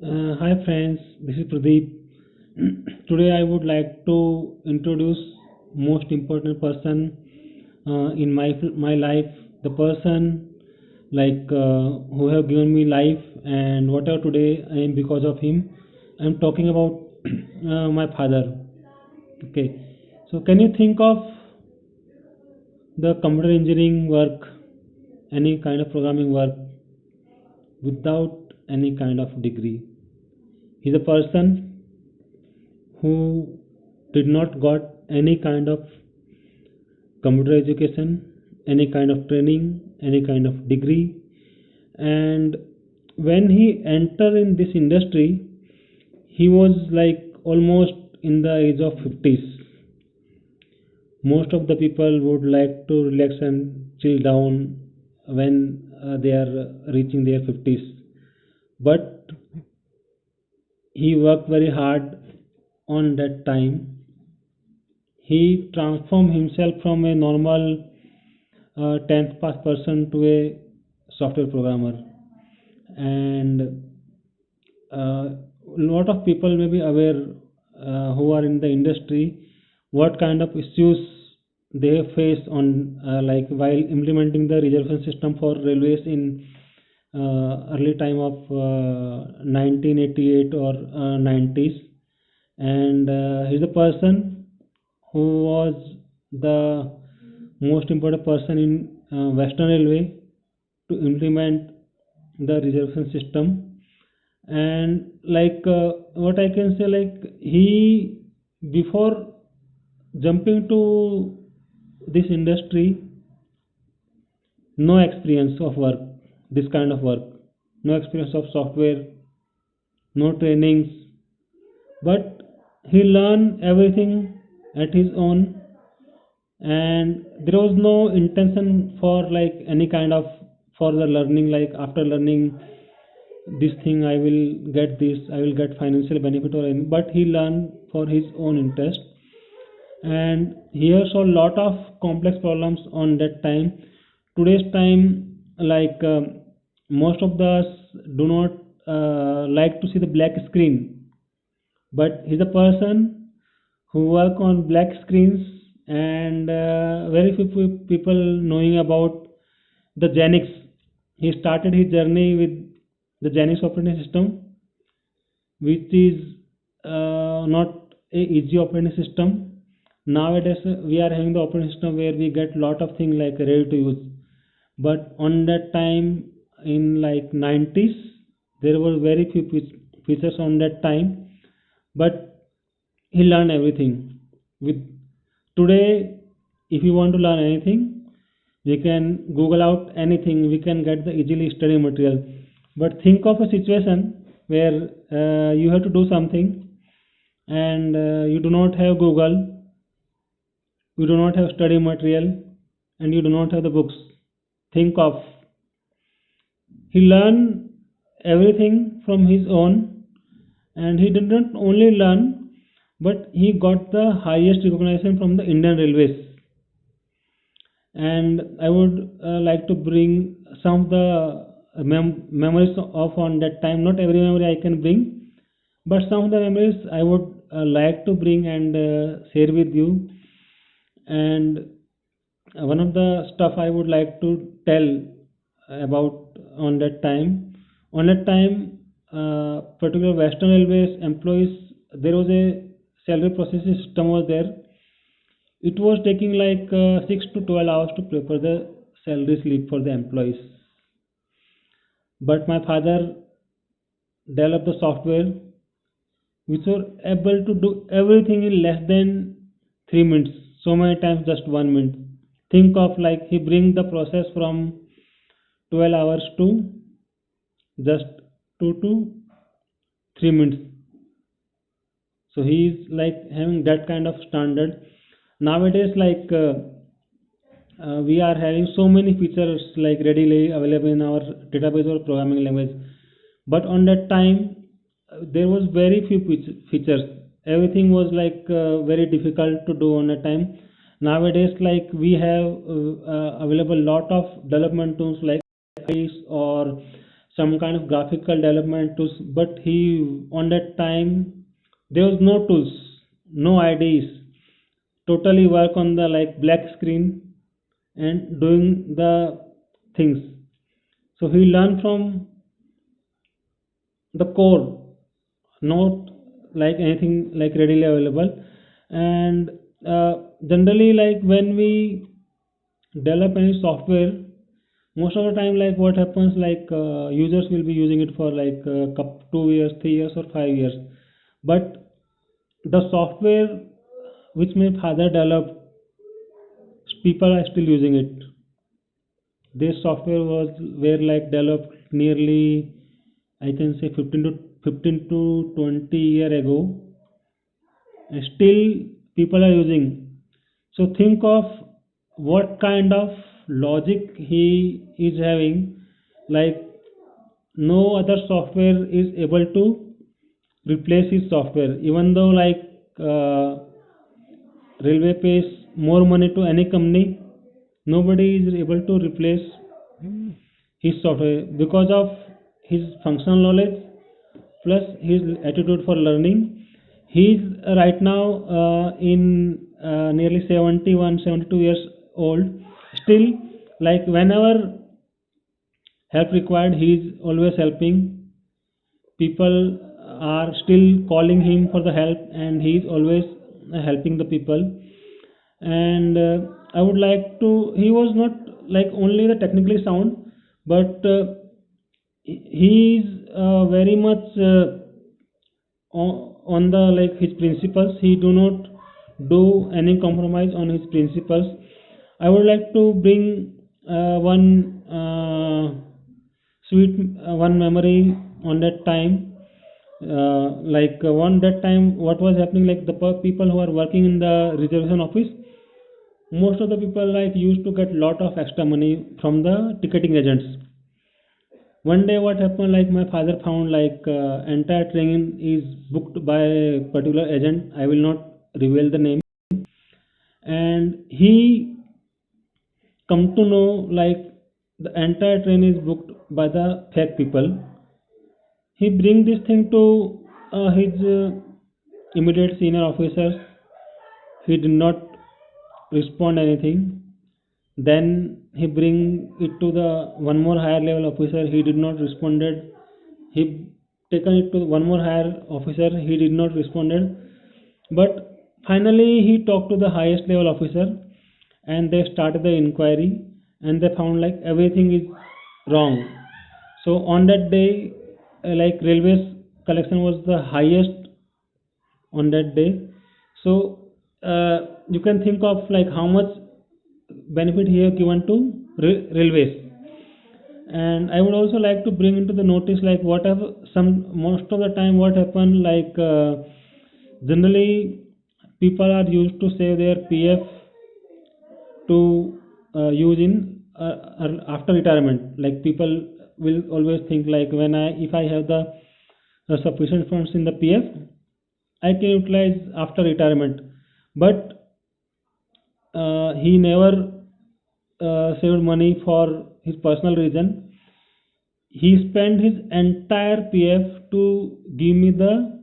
Hi friends, this is Pradeep. Today I would like to introduce most important person in my life, the person who have given me life and whatever today I am because of him. I am talking about my father. Okay, so can you think of the computer engineering work, any kind of programming work without any kind of degree? He's a person who did not got any kind of computer education, any kind of training, any kind of degree, and when he entered in this industry, he was like almost in the age of 50s. Most of the people would like to relax and chill down when they are reaching their 50s, but he worked very hard on that time. He transformed himself from a normal 10th pass person to a software programmer, and a lot of people may be aware who are in the industry what kind of issues they face on while implementing the reservation system for railways in early time of 1988 or 90s. And he's a person who was the most important person in Western Railway to implement the reservation system. And what I can say, like he, before jumping to this industry, no experience of work, this kind of work, no experience of software, no trainings, but he learned everything at his own, and there was no intention for like any kind of further learning, like after learning this thing I will get this, I will get financial benefit or anything, but he learned for his own interest. And he saw a lot of complex problems on that time. Today's time, most of us do not like to see the black screen, but he's a person who work on black screens, and very few people knowing about the Genix. He started his journey with the Genix operating system, which is not a easy operating system. Nowadays we are having the operating system where we get lot of things like ready to use, but on that time in like 90s there were very few features on that time, but he learned everything. With today, if you want to learn anything, we can Google out anything, we can get the easily study material. But think of a situation where you have to do something, and you do not have Google, you do not have study material, and you do not have the books. Think of, he learned everything from his own, and he did not only learn, but he got the highest recognition from the Indian Railways. And I would like to bring some of the memories of on that time. Not every memory I can bring, but some of the memories I would like to bring and share with you. And one of the stuff I would like to tell about on that time. On that time, particular Western Railways employees, there was a salary processing system was there. It was taking like 6 to 12 hours to prepare the salary slip for the employees. But my father developed the software which were able to do everything in less than 3 minutes. So many times just 1 minute. Think of like he bring the process from 12 hours to just 2 to 3 minutes. So he is like having that kind of standard. Nowadays, we are having so many features like readily available in our database or programming language, but on that time there was very few features. Everything was very difficult to do on a time. Nowadays, like we have available lot of development tools like or some kind of graphical development tools, but he on that time there was no tools, no IDs, totally work on the like black screen and doing the things. So he learned from the code, not like anything like readily available. And generally like when we develop any software, most of the time like what happens like users will be using it for like 2 years, 3 years or 5 years, but the software which my father developed, people are still using it. This software was were like developed nearly, I can say 15 to 20 year ago, and still people are using. So think of what kind of logic he is having, like no other software is able to replace his software, even though like railway pays more money to any company, nobody is able to replace his software because of his functional knowledge plus his attitude for learning. He is right now in nearly 71, 72 years old. Still, like whenever help required, he is always helping. People are still calling him for the help, and he is always helping the people. And I would like to. He was not like only the technically sound, but he is very much on the like his principles. He do not do any compromise on his principles. I would like to bring one sweet one memory on that time. On that time what was happening, like the people who are working in the reservation office, most of the people like used to get lot of extra money from the ticketing agents. One day what happened, like my father found like entire train is booked by a particular agent, I will not reveal the name. And he come to know like the entire train is booked by the fake people. He bring this thing to his immediate senior officers. He did not respond anything. Then he bring it to the one more higher level officer. He did not responded. He taken it to one more higher officer. He did not responded. But finally he talked to the highest level officer, and they started the inquiry, and they found like everything is wrong. So on that day, like railways collection was the highest on that day. So you can think of like how much benefit here given to railways. And I would also like to bring into the notice like whatever some most of the time what happen, like generally people are used to save their PF to use in after retirement. Like people will always think like when I if I have the sufficient funds in the PF, I can utilize after retirement. But he never saved money for his personal reason. He spent his entire PF to give me the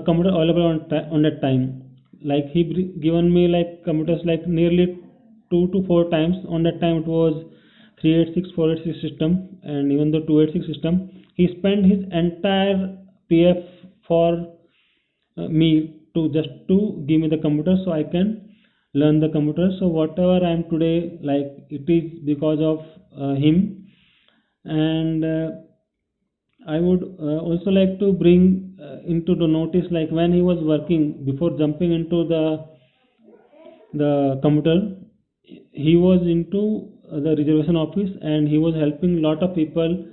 computer available on that time. Like he given me like computers like nearly 2 to 4 times. On that time it was 386, 486 system, and even the 286 system. He spent his entire PF for me to just to give me the computer so I can learn the computer. So whatever I am today, like it is because of him. And I would also like to bring into the notice like when he was working before jumping into the computer, he was into the reservation office, and he was helping lot of people,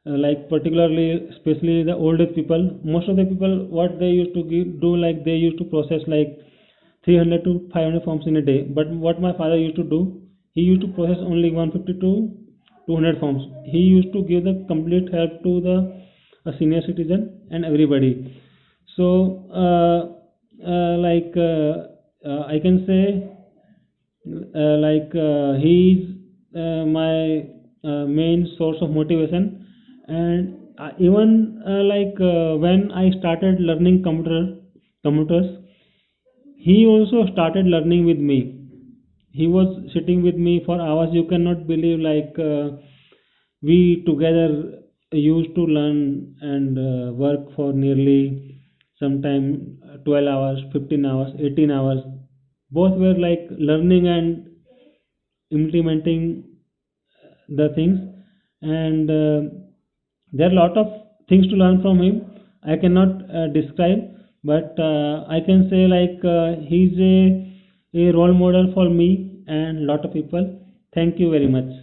like particularly especially the old age people. Most of the people what they used to do, like they used to process like 300 to 500 forms in a day. But what my father used to do, he used to process only 150 to 200 forms. He used to give the complete help to the senior citizen and everybody. So I can say he's my main source of motivation. And even when I started learning computers, he also started learning with me. He was sitting with me for hours. You cannot believe, we together used to learn and work for nearly sometime 12 hours, 15 hours, 18 hours. Both were like learning and implementing the things. And there are a lot of things to learn from him. I cannot describe, but I can say he's a role model for me and lot of people. Thank you very much.